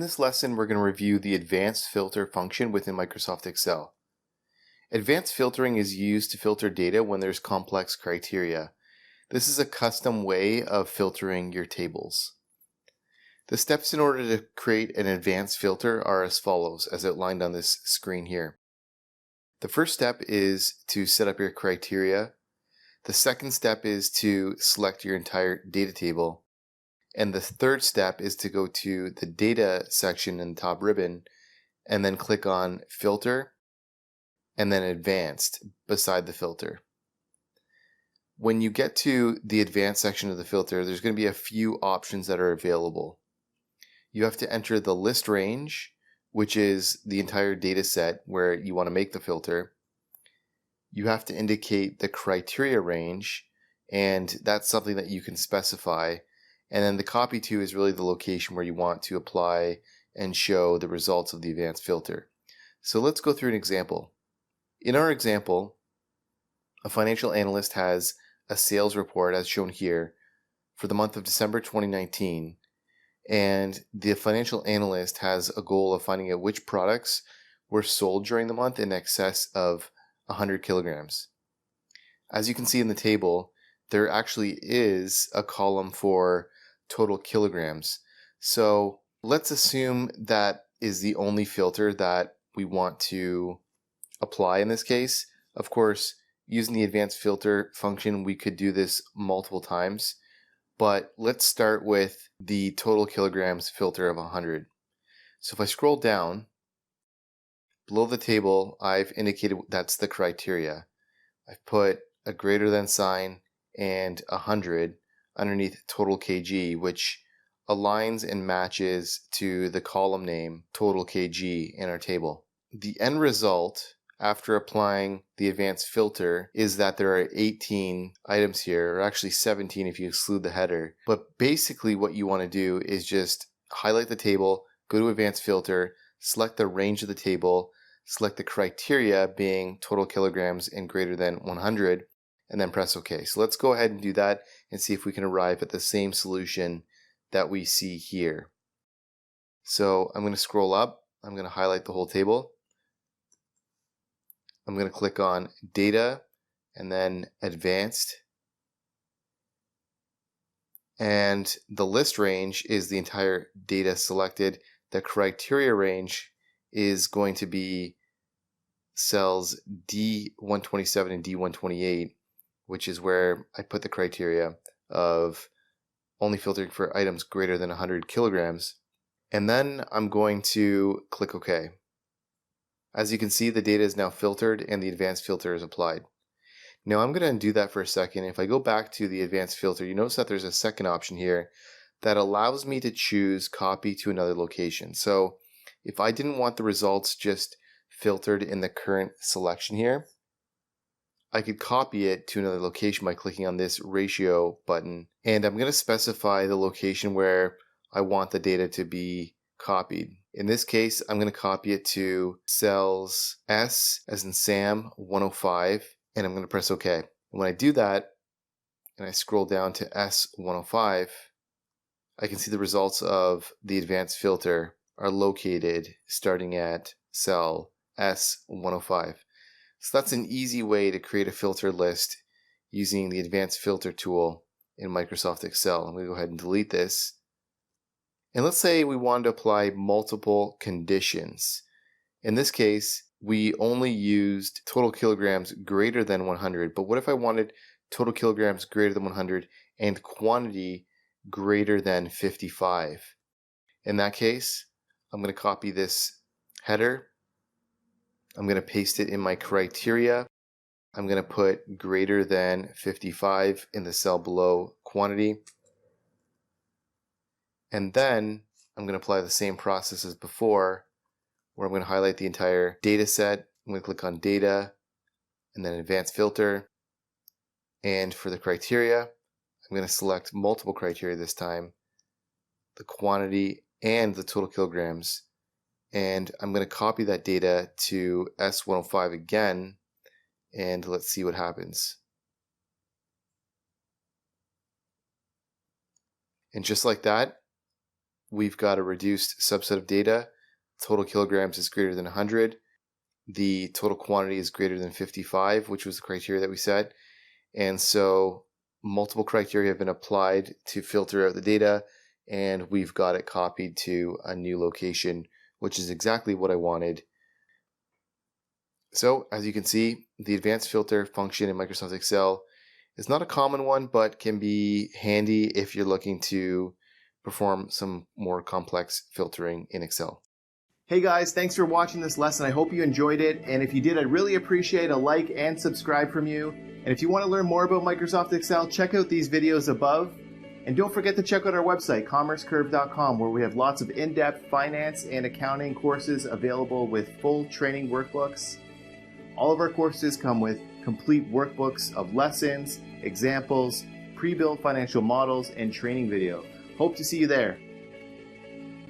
this lesson, we're going to review the advanced filter function within Microsoft Excel. Advanced filtering is used to filter data when there's complex criteria. This is a custom way of filtering your tables. The steps in order to create an advanced filter are as follows, as outlined on this screen here. The first step is to set up your criteria. The second step is to select your entire data table. And the third step is to go to the data section in the top ribbon and then click on filter and then advanced beside the filter. When you get to the advanced section of the filter, there's going to be a few options that are available. You have to enter the list range, which is the entire data set where you want to make the filter. You have to indicate the criteria range, and that's something that you can specify. And then the copy to is really the location where you want to apply and show the results of the advanced filter. So let's go through an example. In our example, a financial analyst has a sales report as shown here for the month of December 2019. And the financial analyst has a goal of finding out which products were sold during the month in excess of 100 kilograms. As you can see in the table, there actually is a column for total kilograms. So let's assume that is the only filter that we want to apply in this case. Of course, using the advanced filter function, we could do this multiple times. But let's start with the total kilograms filter of 100. So if I scroll down, below the table, I've indicated that's the criteria. I've put a greater than sign and 100 underneath total kg, which aligns and matches to the column name total kg in our table. The end result after applying the advanced filter is that there are 18 items here, or actually 17 if you exclude the header. But basically what you want to do is just highlight the table, go to advanced filter, select the range of the table, select the criteria being total kilograms and greater than 100, and then press OK. So let's go ahead and do that and see if we can arrive at the same solution that we see here. So I'm going to scroll up, I'm going to highlight the whole table. I'm going to click on Data and then Advanced. And the list range is the entire data selected. The criteria range is going to be cells D127 and D128, which is where I put the criteria of only filtering for items greater than 100 kilograms. And then I'm going to click OK. As you can see, the data is now filtered and the advanced filter is applied. Now I'm going to undo that for a second. If I go back to the advanced filter, you notice that there's a second option here that allows me to choose copy to another location. So if I didn't want the results just filtered in the current selection here, I could copy it to another location by clicking on this ratio button. And I'm going to specify the location where I want the data to be copied. In this case, I'm going to copy it to cells S as in Sam 105, and I'm going to press OK. And when I do that, and I scroll down to S105, I can see the results of the advanced filter are located starting at cell S105. So that's an easy way to create a filter list using the advanced filter tool in Microsoft Excel. I'm going to go ahead and delete this. And let's say we wanted to apply multiple conditions. In this case, we only used total kilograms greater than 100. But what if I wanted total kilograms greater than 100 and quantity greater than 55? In that case, I'm going to copy this header. I'm going to paste it in my criteria. I'm going to put greater than 55 in the cell below quantity. And then I'm going to apply the same process as before, where I'm going to highlight the entire data set. I'm going to click on Data and then Advanced Filter. And for the criteria, I'm going to select multiple criteria this time, the quantity and the total kilograms. And I'm going to copy that data to S105 again, and let's see what happens. And just like that, we've got a reduced subset of data. Total kilograms is greater than 100. The total quantity is greater than 55, which was the criteria that we set. And so multiple criteria have been applied to filter out the data, and we've got it copied to a new location, which is exactly what I wanted. So as you can see, the advanced filter function in Microsoft Excel is not a common one, but can be handy if you're looking to perform some more complex filtering in Excel. Hey guys, thanks for watching this lesson. I hope you enjoyed it. And if you did, I'd really appreciate a like and subscribe from you. And if you want to learn more about Microsoft Excel, check out these videos above. And don't forget to check out our website, commercecurve.com, where we have lots of in-depth finance and accounting courses available with full training workbooks. All of our courses come with complete workbooks of lessons, examples, pre-built financial models, and training video. Hope to see you there.